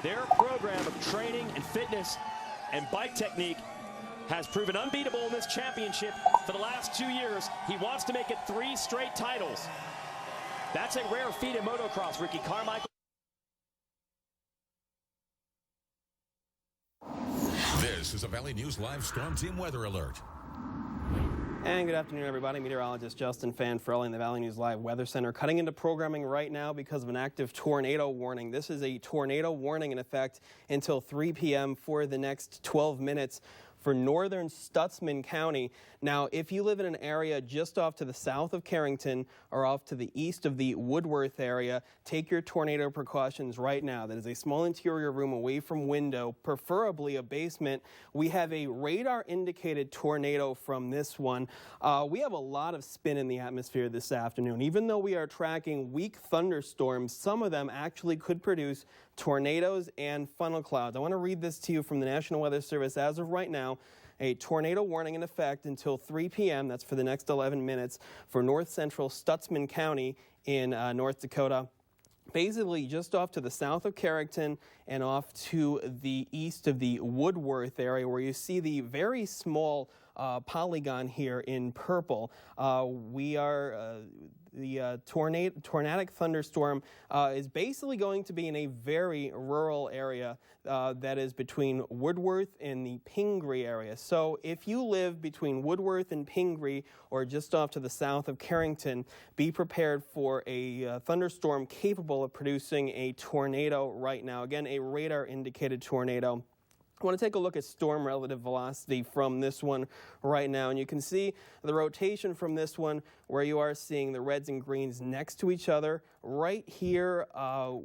Their program of training and fitness and bike technique has proven unbeatable in this championship for the last 2 years. He wants to make it 3 straight titles. That's a rare feat in motocross, Ricky Carmichael. This is a Valley News Live Storm Team Weather Alert. And good afternoon, everybody. Meteorologist Justin Fanfrelli in the Valley News Live Weather Center cutting into programming right now because of an active tornado warning. This is a tornado warning in effect until 3 p.m. for the next 12 minutes for northern Stutsman County. Now, if you live in an area just off to the south of Carrington or off to the east of the Woodworth area, take your tornado precautions right now. That is a small interior room away from window, preferably a basement. We have a radar indicated tornado from this one. We have a lot of spin in the atmosphere this afternoon. Even though we are tracking weak thunderstorms, some of them actually could produce tornadoes and funnel clouds. I want to read this to you from the National Weather Service. As of right now, a tornado warning in effect until 3 p.m. That's for the next 11 minutes for north central Stutsman County in North Dakota. Basically just off to the south of Carrington and off to the east of the Woodworth area, where you see the very small polygon here in purple. The tornadic thunderstorm is basically going to be in a very rural area that is between Woodworth and the Pingree area. So if you live between Woodworth and Pingree or just off to the south of Carrington, be prepared for a thunderstorm capable of producing a tornado right now. Again, a radar indicated tornado. I want to take a look at storm relative velocity from this one right now, and you can see the rotation from this one where you are seeing the reds and greens next to each other. Right here,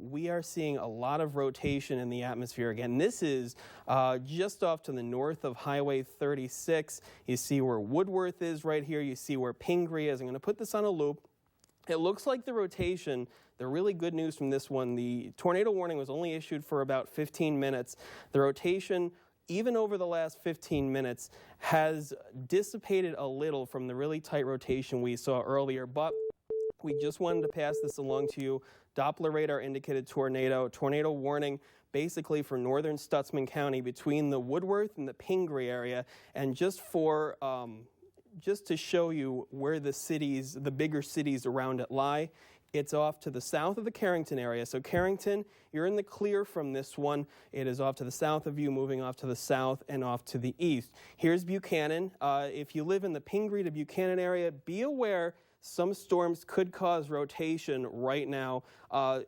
we are seeing a lot of rotation in the atmosphere. Again, this is just off to the north of Highway 36. You see where Woodworth is right here. You see where Pingree is. I'm going to put this on a loop. It looks like the rotation, the really good news from this one, the tornado warning was only issued for about 15 minutes. The rotation, even over the last 15 minutes, has dissipated a little from the really tight rotation we saw earlier, but we just wanted to pass this along to you. Doppler radar indicated tornado warning basically for northern Stutsman County between the Woodworth and the Pingree area, and just for just to show you where the cities, the bigger cities around it lie, it's off to the south of the Carrington area. So Carrington, you're in the clear from this one. It is off to the south of you, moving off to the south and off to the east. Here's Buchanan. If you live in the Pingree to Buchanan area, be aware some storms could cause rotation right now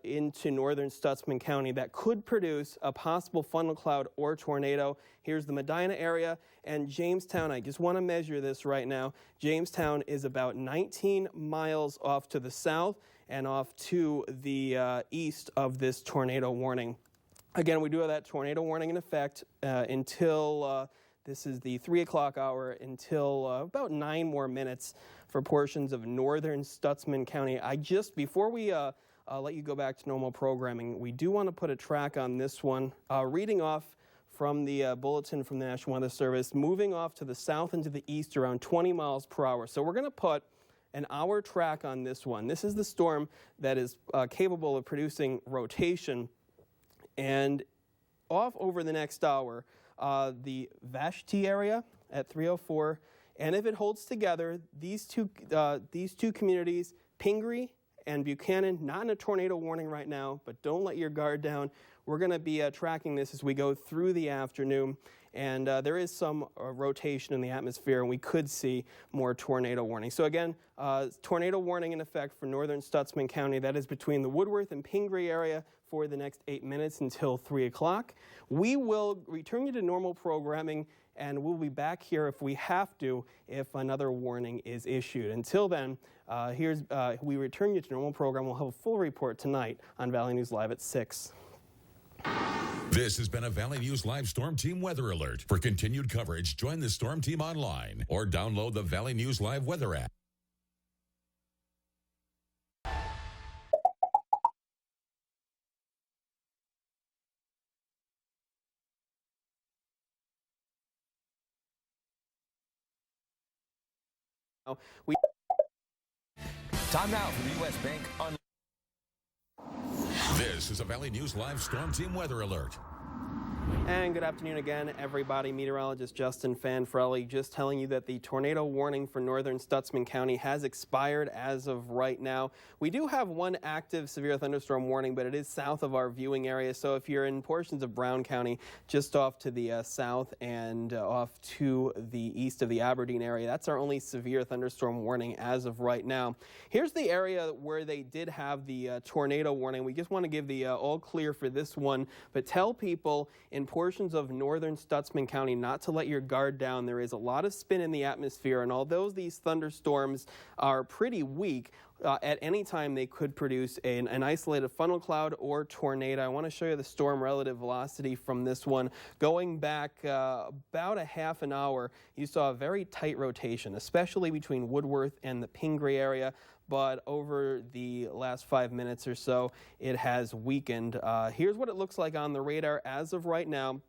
into northern Stutsman County that could produce a possible funnel cloud or tornado. Here's the Medina area and Jamestown. I just want to measure this right now. Jamestown is about 19 miles off to the south and off to the east of this tornado warning. Again, we do have that tornado warning in effect until this is the 3 o'clock hour, until about 9 more minutes for portions of northern Stutsman County. Before we let you go back to normal programming, we do want to put a track on this one. Reading off from the bulletin from the National Weather Service, moving off to the south and to the east around 20 miles per hour. So we're going to put an hour track on this one. This is the storm that is capable of producing rotation. And off over the next hour, the Vashti area at 304, and if it holds together, these two communities, Pingree and Buchanan, not in a tornado warning right now, but don't let your guard down. We're going to be tracking this as we go through the afternoon, and there is some rotation in the atmosphere, and we could see more tornado warning. So again, tornado warning in effect for northern Stutsman County. That is between the Woodworth and Pingree area for the next 8 minutes until 3 o'clock. We will return you to normal programming, and we'll be back here if we have to, if another warning is issued. Until then, we return you to normal program. We'll have a full report tonight on Valley News Live at 6. This has been a Valley News Live Storm Team Weather Alert. For continued coverage, join the Storm Team online or download the Valley News Live weather app. Time now for the U.S. Bank. This This is a Valley News Live Storm Team Weather Alert. And good afternoon again, everybody. Meteorologist Justin Fanfrelli just telling you that the tornado warning for northern Stutsman County has expired as of right now. We do have one active severe thunderstorm warning, but it is south of our viewing area. So if you're in portions of Brown County, just off to the south and off to the east of the Aberdeen area, that's our only severe thunderstorm warning as of right now. Here's the area where they did have the tornado warning. We just want to give the all clear for this one, but tell people in portions of northern Stutsman County not to let your guard down. There is a lot of spin in the atmosphere, and although these thunderstorms are pretty weak, at any time they could produce an isolated funnel cloud or tornado. I want to show you the storm relative velocity from this one. Going back about a half an hour, you saw a very tight rotation, especially between Woodworth and the Pingree area. But over the last 5 minutes or so, it has weakened. Here's what it looks like on the radar as of right now.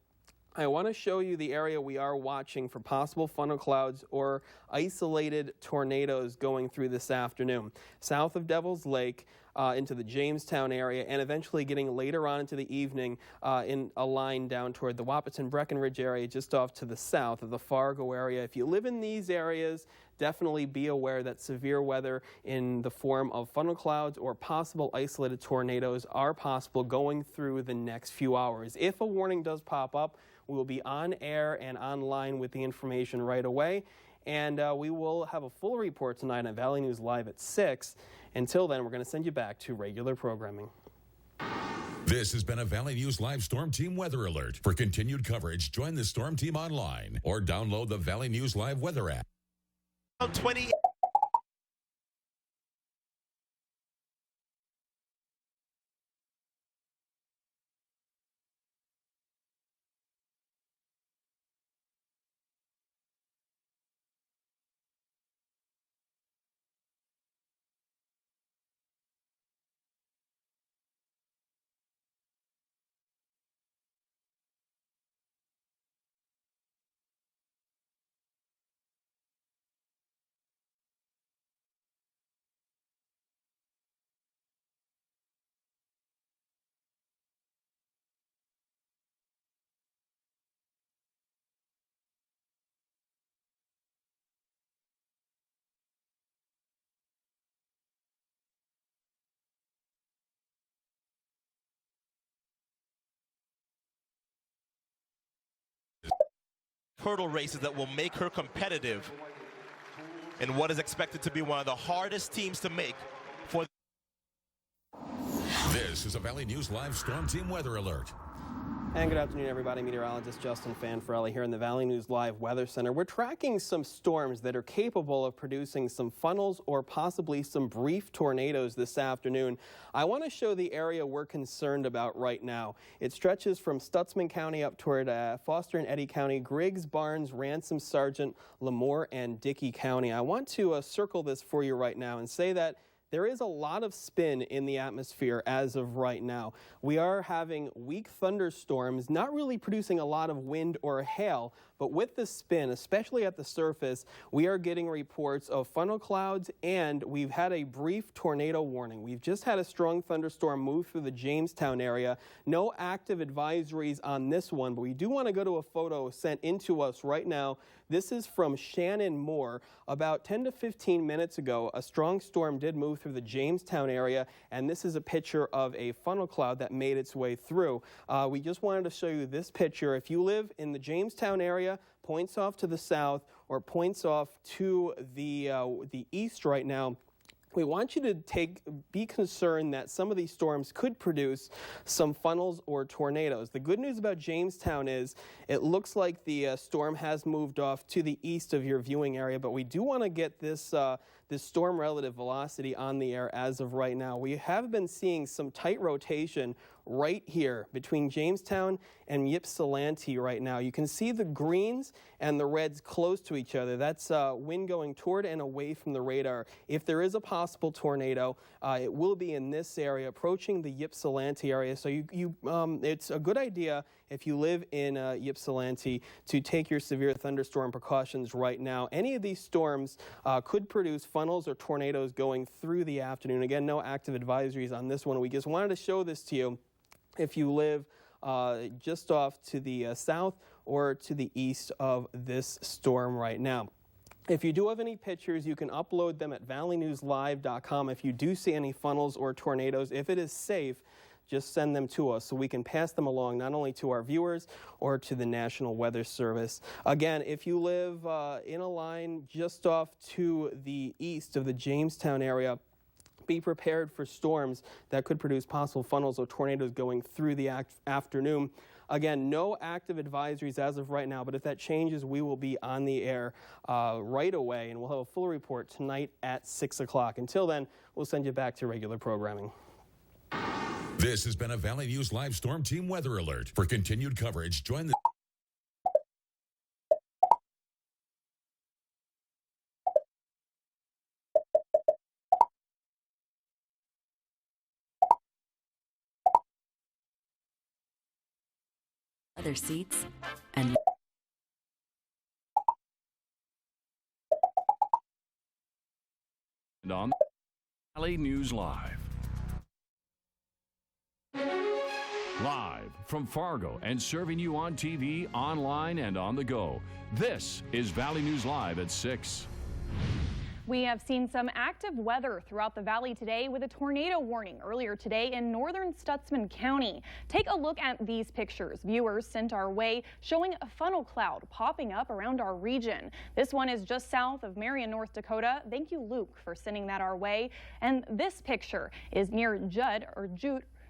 I want to show you the area we are watching for possible funnel clouds or isolated tornadoes going through this afternoon. South of Devil's Lake, into the Jamestown area, and eventually getting later on into the evening in a line down toward the Wahpeton-Breckenridge area just off to the south of the Fargo area. If you live in these areas, definitely be aware that severe weather in the form of funnel clouds or possible isolated tornadoes are possible going through the next few hours. If a warning does pop up, we will be on air and online with the information right away. And we will have a full report tonight on Valley News Live at 6. Until then, we're going to send you back to regular programming. This has been a Valley News Live Storm Team Weather Alert. For continued coverage, join the Storm Team online or download the Valley News Live weather app. 20Hurdle races that will make her competitive in what is expected to be one of the hardest teams to make for. This is a Valley News Live Storm Team Weather Alert. And good afternoon, everybody. Meteorologist Justin Fanfrelli here in the Valley News Live Weather Center. We're tracking some storms that are capable of producing some funnels or possibly some brief tornadoes this afternoon. I want to show the area we're concerned about right now. It stretches from Stutsman County up toward Foster and Eddy County, Griggs, Barnes, Ransom, Sargent, Lemoore, and Dickey County. I want to circle this for you right now and say that there is a lot of spin in the atmosphere as of right now. We are having weak thunderstorms, not really producing a lot of wind or hail, but with the spin, especially at the surface, we are getting reports of funnel clouds, and we've had a brief tornado warning. We've just had a strong thunderstorm move through the Jamestown area. No active advisories on this one, but we do want to go to a photo sent into us right now. This is from Shannon Moore. About 10 to 15 minutes ago, a strong storm did move through the Jamestown area, and this is a picture of a funnel cloud that made its way through. We just wanted to show you this picture. If you live in the Jamestown area, points off to the south or points off to the east right now, we want you to be concerned that some of these storms could produce some funnels or tornadoes. The good news about Jamestown is it looks like the storm has moved off to the east of your viewing area, but we do want to get this storm relative velocity on the air as of right now. We have been seeing some tight rotation right here between Jamestown and Ypsilanti right now. You can see the greens and the reds close to each other. That's wind going toward and away from the radar. If there is a possible tornado, it will be in this area, approaching the Ypsilanti area. So it's a good idea if you live in Ypsilanti to take your severe thunderstorm precautions right now. Any of these storms could produce funnels or tornadoes going through the afternoon. Again, no active advisories on this one. We just wanted to show this to you if you live just off to the south or to the east of this storm right now. If you do have any pictures, you can upload them at valleynewslive.com. If you do see any funnels or tornadoes, if it is safe, just send them to us so we can pass them along not only to our viewers or to the National Weather Service. Again, if you live in a line just off to the east of the Jamestown area, be prepared for storms that could produce possible funnels or tornadoes going through the afternoon. Again, no active advisories as of right now, but if that changes, we will be on the air right away, and we'll have a full report tonight at 6 o'clock. Until then, we'll send you back to regular programming. This has been a Valley News Live Storm Team Weather Alert. For continued coverage, join the other seats and on Valley News Live. Live from Fargo and serving you on TV, online, and on the go. This is Valley News Live at 6. We have seen some active weather throughout the valley today with a tornado warning earlier today in northern Stutsman County. Take a look at these pictures viewers sent our way showing a funnel cloud popping up around our region. This one is just south of Marion, North Dakota. Thank you, Luke, for sending that our way. And this picture is near Judd,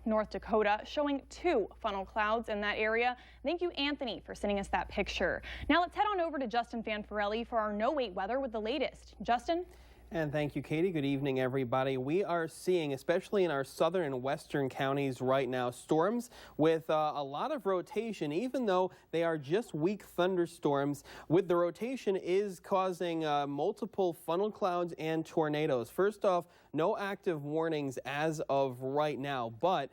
North Dakota, showing 2 funnel clouds in that area. Thank you, Anthony, for sending us that picture. Now let's head on over to Justin Fanfarelli for our no-wait weather with the latest. Justin? And thank you, Katie. Good evening, everybody. We are seeing, especially in our southern and western counties right now, storms with a lot of rotation, even though they are just weak thunderstorms. With the rotation is causing multiple funnel clouds and tornadoes. First off, no active warnings as of right now, but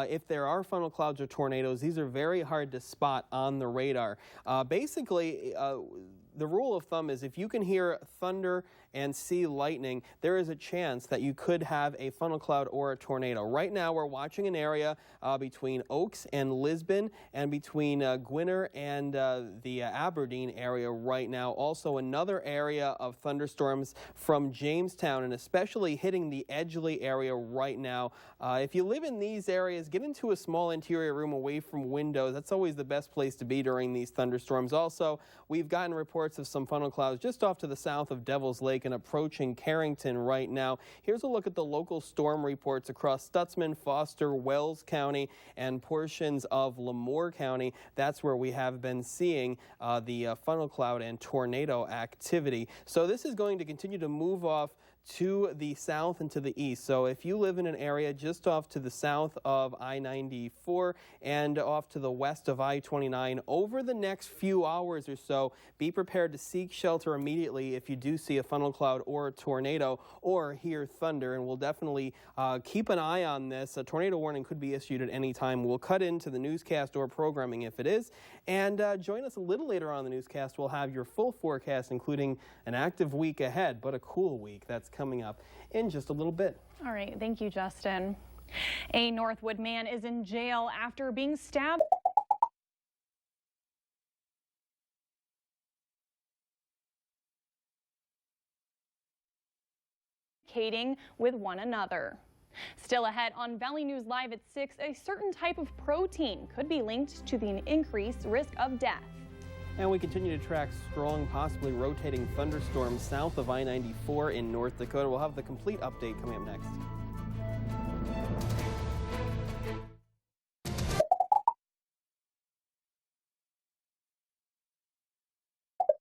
if there are funnel clouds or tornadoes, these are very hard to spot on the radar. Basically, the rule of thumb is if you can hear thunder and see lightning, there is a chance that you could have a funnel cloud or a tornado. Right now, we're watching an area between Oaks and Lisbon and between Gwinner and the Aberdeen area right now. Also, another area of thunderstorms from Jamestown and especially hitting the Edgeley area right now. If you live in these areas, get into a small interior room away from windows. That's always the best place to be during these thunderstorms. Also, we've gotten reports of some funnel clouds just off to the south of Devil's Lake and approaching Carrington right now. Here's a look at the local storm reports across Stutsman, Foster, Wells County, and portions of Lemoore County. That's where we have been seeing the funnel cloud and tornado activity. So this is going to continue to move off to the south and to the east. So if you live in an area just off to the south of I-94 and off to the west of I-29, over the next few hours or so, be prepared to seek shelter immediately if you do see a funnel cloud or a tornado or hear thunder. And we'll definitely keep an eye on this. A tornado warning could be issued at any time. We'll cut into the newscast or programming if it is. And join us a little later on in the newscast. We'll have your full forecast, including an active week ahead, but a cool week. That's coming up in just a little bit. All right. Thank you, Justin. A Northwood man is in jail after being stabbed with one another. Still ahead on Valley News Live at 6, a certain type of protein could be linked to the increased risk of death. And we continue to track strong, possibly rotating thunderstorms south of I-94 in North Dakota. We'll have the complete update coming up next.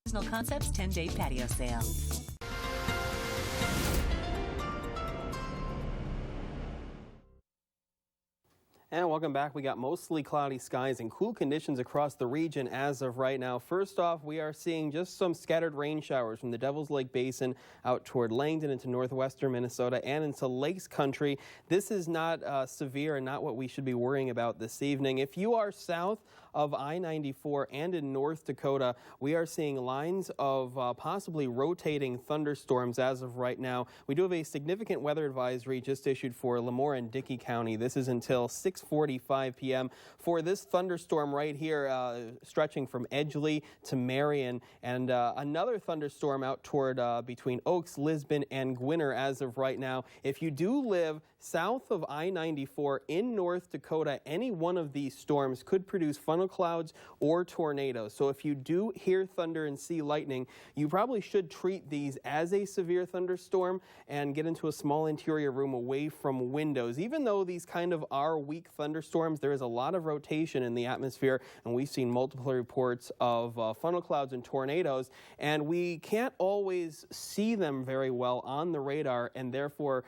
Seasonal Concepts 10-day patio sale. And welcome back. We got mostly cloudy skies and cool conditions across the region as of right now. First off, we are seeing just some scattered rain showers from the Devil's Lake Basin out toward Langdon into northwestern Minnesota and into Lakes Country. This is not severe and not what we should be worrying about this evening. If you are south of I-94 and in North Dakota, we are seeing lines of possibly rotating thunderstorms as of right now. We do have a significant weather advisory just issued for Lemoore and Dickey County. This is until 6 6:45 p.m. for this thunderstorm right here, stretching from Edgeley to Marion, and another thunderstorm out toward between Oaks, Lisbon, and Gwinner as of right now. If you do live south of I-94 in North Dakota, any one of these storms could produce funnel clouds or tornadoes. So if you do hear thunder and see lightning, you probably should treat these as a severe thunderstorm and get into a small interior room away from windows. Even though these kind of are weak thunderstorms, there is a lot of rotation in the atmosphere, and we've seen multiple reports of funnel clouds and tornadoes, and we can't always see them very well on the radar and therefore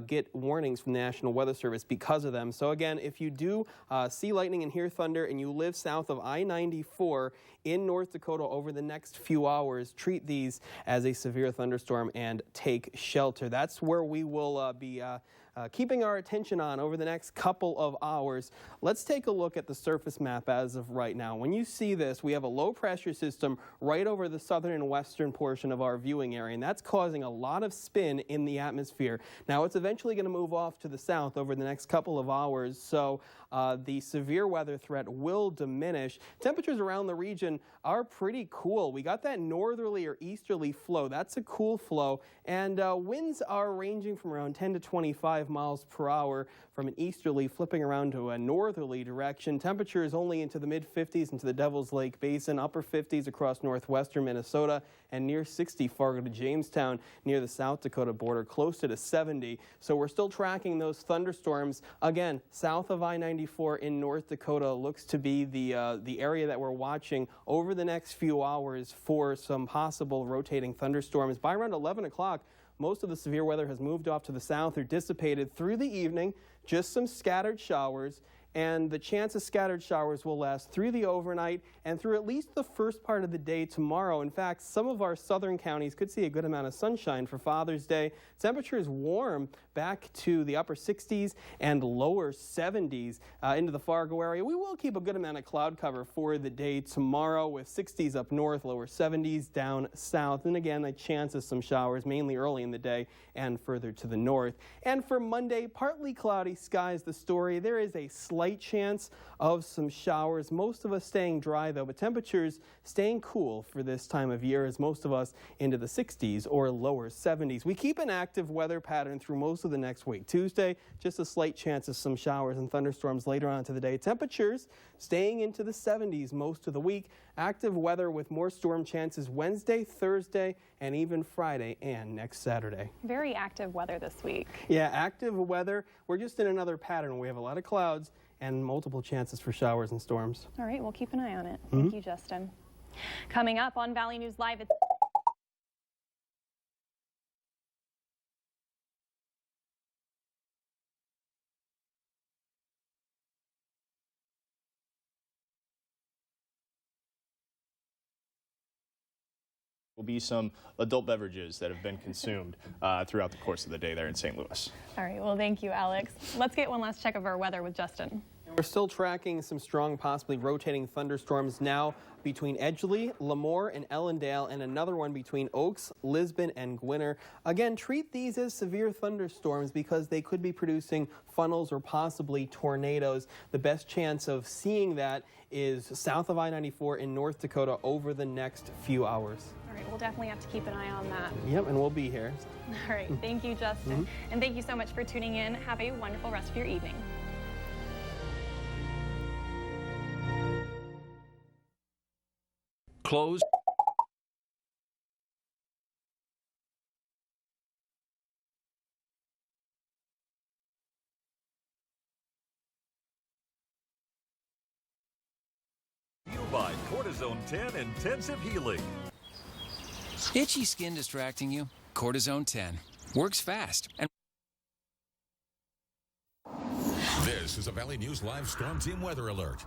get warnings from the National Weather Service because of them. So again, if you do see lightning and hear thunder and you live south of I-94 in North Dakota over the next few hours, treat these as a severe thunderstorm and take shelter. That's where we will be keeping our attention on over the next couple of hours. Let's take a look at the surface map as of right now. When you see this, we have a low pressure system right over the southern and western portion of our viewing area, and that's causing a lot of spin in the atmosphere. Now, it's eventually going to move off to the south over the next couple of hours, so the severe weather threat will diminish. Temperatures around the region are pretty cool. We got that northerly or easterly flow. That's a cool flow, and winds are ranging from around 10 to 25 miles per hour from an easterly flipping around to a northerly direction. Temperatures only into the mid-50s into the Devil's Lake Basin, upper 50s across northwestern Minnesota, and near 60 Fargo to Jamestown near the South Dakota border, close to 70. So we're still tracking those thunderstorms. Again, south of I-94 in North Dakota looks to be the area that we're watching over the next few hours for some possible rotating thunderstorms. By around 11 o'clock, most of the severe weather has moved off to the south or dissipated through the evening, just some scattered showers, and the chance of scattered showers will last through the overnight and through at least the first part of the day tomorrow. In fact, some of our southern counties could see a good amount of sunshine for Father's Day. Temperatures warm back to the upper 60s and lower 70s into the Fargo area. We will keep a good amount of cloud cover for the day tomorrow with 60s up north, lower 70s down south. And again, a chance of some showers mainly early in the day and further to the north. And for Monday, partly cloudy skies the story. There is a slight chance of some showers. Most of us staying dry though, but temperatures staying cool for this time of year as most of us into the 60s or lower 70s. We keep an active weather pattern through most of the next week. Tuesday, just a slight chance of some showers and thunderstorms later on into the day. Temperatures staying into the 70s most of the week. Active weather with more storm chances Wednesday, Thursday, and even Friday and next Saturday. Very active weather this week. Yeah, active weather. We're just in another pattern. We have a lot of clouds and multiple chances for showers and storms. All right, we'll keep an eye on it. Thank you, Justin. Coming up on Valley News Live, it's will be some adult beverages that have been consumed throughout the course of the day there in St. Louis. all right. Well, thank you, Alex. Let's get one last check of our weather with Justin. We're still tracking some strong, possibly rotating thunderstorms now between Edgeley, Lemoore, and Ellendale, and another one between Oaks, Lisbon, and Gwinner. Again, treat these as severe thunderstorms because they could be producing funnels or possibly tornadoes. The best chance of seeing that is south of I-94 in North Dakota over the next few hours. All right, we'll definitely have to keep an eye on that. Yep, and we'll be here. All right, thank you, Justin. And thank you so much for tuning in. Have a wonderful rest of your evening. Close. You by Cortisone 10 Intensive Healing. Itchy skin distracting you? Cortisone 10 works fast. And This is a Valley News Live Storm Team Weather Alert.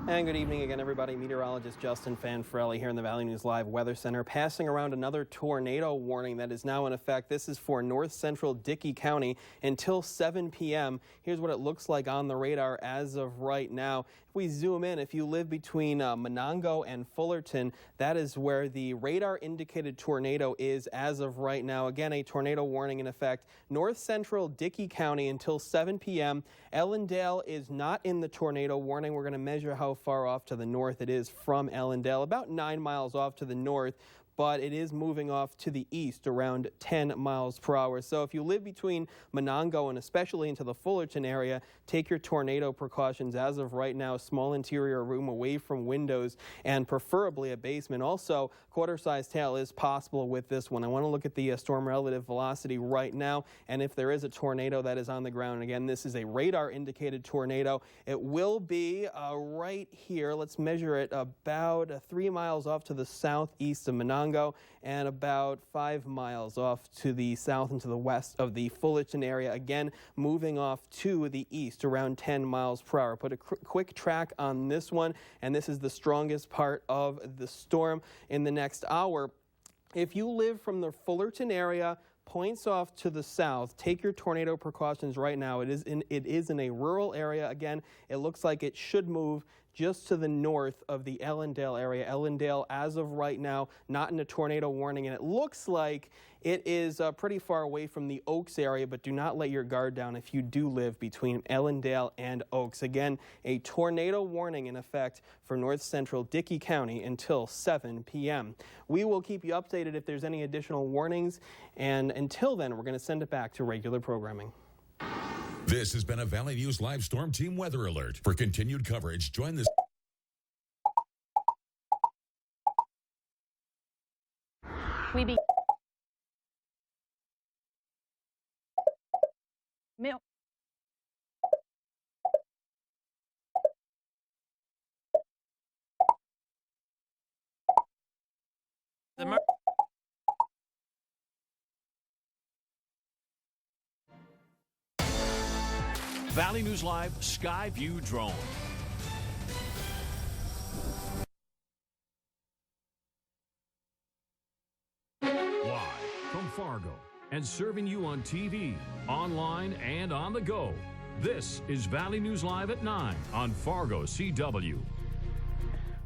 And good evening again, everybody. Meteorologist Justin Fanfarelli here in the Valley News Live Weather Center, passing around another tornado warning that is now in effect. This is for north central Dickey County until 7 p.m. Here's what it looks like on the radar as of right now. If we zoom in, if you live between Monongo and Fullerton, that is where the radar indicated tornado is as of right now. Again, a tornado warning in effect. North central Dickey County until 7 p.m. Ellendale is not in the tornado warning. We're going to measure how far off to the north it is from Ellendale, about 9 miles off to the north, but it is moving off to the east around 10 miles per hour. So if you live between Monongo and especially into the Fullerton area, take your tornado precautions as of right now. Small interior room away from windows and preferably a basement. Also, quarter-sized hail is possible with this one. I want to look at the storm relative velocity right now, and if there is a tornado that is on the ground, again, this is a radar indicated tornado. It will be right here. Let's measure it about 3 miles off to the southeast of Monongo and about 5 miles off to the south and to the west of the Fullerton area. Again, moving off to the east around 10 miles per hour. Put a quick track on this one, and this is the strongest part of the storm in the next hour. If you live from the Fullerton area, points off to the south, take your tornado precautions right now. It is in a rural area. Again, it looks like it should move just to the north of the Ellendale area. Ellendale, as of right now, not in a tornado warning, and it looks like it is pretty far away from the Oaks area, but do not let your guard down if you do live between Ellendale and Oaks. Again, a tornado warning in effect for north central Dickey County until 7 p.m. We will keep you updated if there's any additional warnings, and until then, we're going to send it back to regular programming. This has been a Valley News Live Storm Team Weather Alert. For continued coverage, join this. Valley News Live Skyview Drone. Live from Fargo and serving you on TV, online, and on the go. This is Valley News Live at 9 on Fargo CW.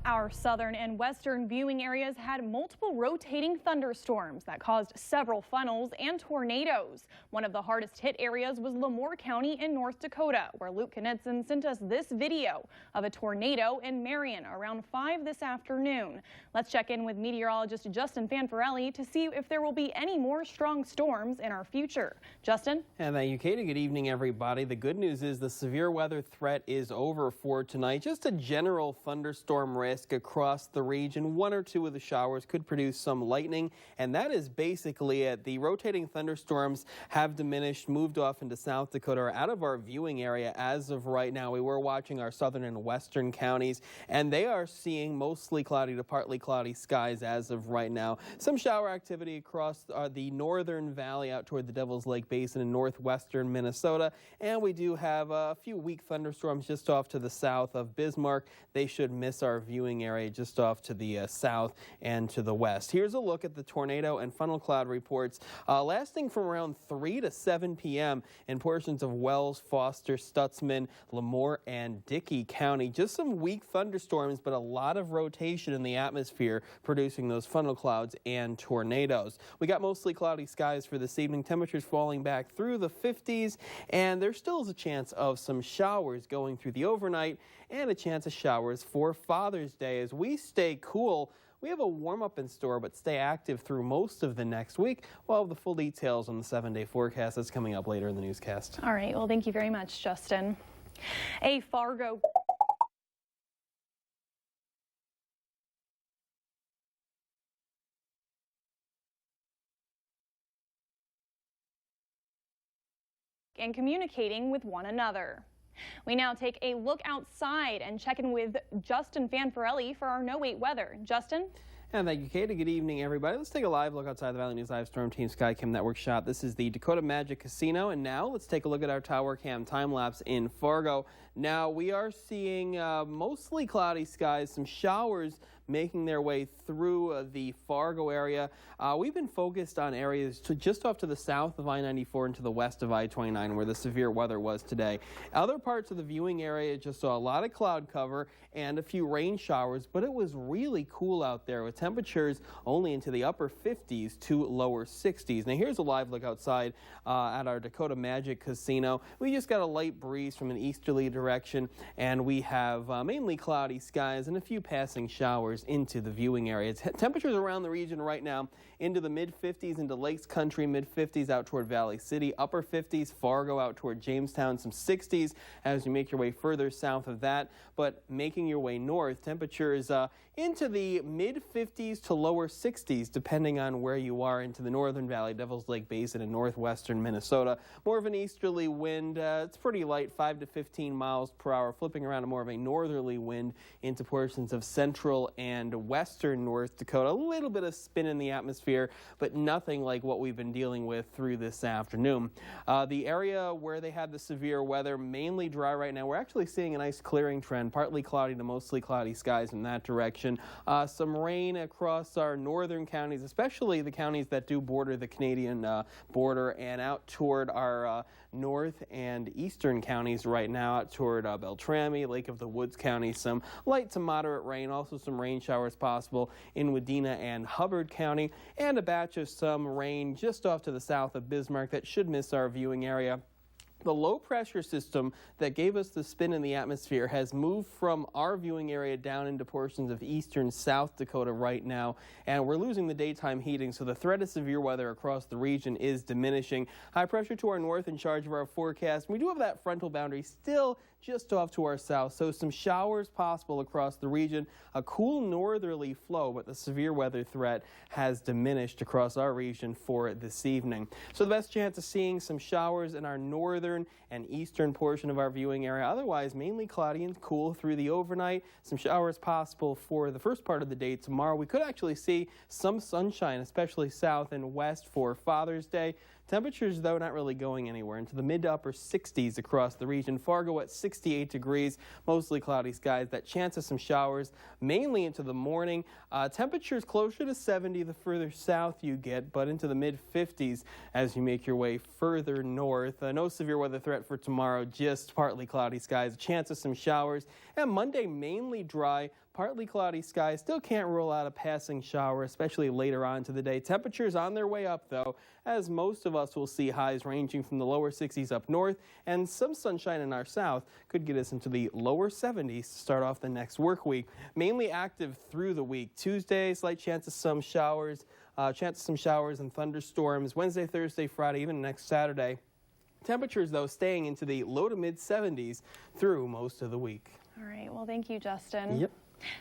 Our southern and western viewing areas had multiple rotating thunderstorms that caused several funnels and tornadoes. One of the hardest hit areas was Lemoore County in North Dakota, where Luke Knudsen sent us this video of a tornado in Marion around 5 this afternoon. Let's check in with meteorologist Justin Fanfarelli to see if there will be any more strong storms in our future. Justin? And thank you, Katie. Good evening, everybody. The good news is the severe weather threat is over for tonight. Just a general thunderstorm risk across the region. 1 or 2 of the showers could produce some lightning, and that is basically it. The rotating thunderstorms have diminished, moved off into South Dakota, or out of our viewing area as of right now. We were watching our southern and western counties, and they are seeing mostly cloudy to partly cloudy skies as of right now. Some shower activity across the northern valley out toward the Devil's Lake Basin in northwestern Minnesota, and we do have a few weak thunderstorms just off to the south of Bismarck. They should miss our viewing area just off to the south and to the west. Here's a look at the tornado and funnel cloud reports lasting from around 3 to 7 p.m. in portions of Wells, Foster, Stutzman, Lemoore, and Dickey County. Just some weak thunderstorms, but a lot of rotation in the atmosphere producing those funnel clouds and tornadoes. We got mostly cloudy skies for this evening. Temperatures falling back through the 50s, and there still is a chance of some showers going through the overnight and a chance of showers for Father's Day. As we stay cool, we have a warm-up in store, but stay active through most of the next week. We'll have the full details on the 7-day forecast that's coming up later in the newscast. All right, well, thank you very much, Justin. A Fargo and communicating with one another. We now take a look outside and check in with Justin Fanfarelli for our No Wait weather. Justin? And thank you, Katie. Good evening, everybody. Let's take a live look outside the Valley News Live Storm Team Skycam Network shot. This is the Dakota Magic Casino, and now let's take a look at our tower cam time lapse in Fargo. Now, we are seeing mostly cloudy skies, some showers making their way through the Fargo area. We've been focused on areas just off to the south of I-94 and to the west of I-29 where the severe weather was today. Other parts of the viewing area just saw a lot of cloud cover and a few rain showers, but it was really cool out there with temperatures only into the upper 50s to lower 60s. Now here's a live look outside at our Dakota Magic Casino. We just got a light breeze from an easterly direction, and we have mainly cloudy skies and a few passing showers into the viewing area. Temperatures around the region right now into the mid-50s into Lakes Country, mid-50s out toward Valley City, upper 50s, Fargo out toward Jamestown, some 60s as you make your way further south of that. But making your way north, temperatures into the mid-50s to lower 60s, depending on where you are into the Northern Valley, Devil's Lake Basin, and northwestern Minnesota. More of an easterly wind. It's pretty light, 5 to 15 miles per hour, flipping around to more of a northerly wind into portions of central and western North Dakota. A little bit of spin in the atmosphere, but nothing like what we've been dealing with through this afternoon. The area where they had the severe weather, mainly dry right now. We're actually seeing a nice clearing trend, partly cloudy to mostly cloudy skies in that direction. Some rain across our northern counties, especially the counties that do border the Canadian border, and out toward our north and eastern counties right now, out toward Beltrami, Lake of the Woods County. Some light to moderate rain, also some rain showers possible in Wadena and Hubbard County, and a batch of some rain just off to the south of Bismarck that should miss our viewing area. The low pressure system that gave us the spin in the atmosphere has moved from our viewing area down into portions of eastern South Dakota right now, and we're losing the daytime heating, so the threat of severe weather across the region is diminishing. High pressure to our north in charge of our forecast. We do have that frontal boundary still just off to our south, so some showers possible across the region. A cool northerly flow, but the severe weather threat has diminished across our region for this evening. So the best chance of seeing some showers in our northern and eastern portion of our viewing area. Otherwise, mainly cloudy and cool through the overnight. Some showers possible for the first part of the day tomorrow. We could actually see some sunshine, especially south and west for Father's Day. Temperatures, though, not really going anywhere, into the mid to upper 60s across the region. Fargo at 68 degrees, mostly cloudy skies. That chance of some showers mainly into the morning. Temperatures closer to 70 the further south you get, but into the mid-50s as you make your way further north. No severe weather threat for tomorrow, just partly cloudy skies. A chance of some showers. And Monday, mainly dry. Partly cloudy skies. Still can't rule out a passing shower, especially later on to the day. Temperatures on their way up, though, as most of us will see highs ranging from the lower 60s up north, and some sunshine in our south could get us into the lower 70s to start off the next work week. Mainly active through the week. Tuesday, slight chance of some showers, and thunderstorms. Wednesday, Thursday, Friday, even next Saturday. Temperatures, though, staying into the low to mid 70s through most of the week. All right. Well, thank you, Justin. Yep.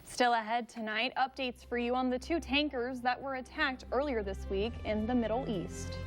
Still ahead tonight, updates for you on the two tankers that were attacked earlier this week in the Middle East.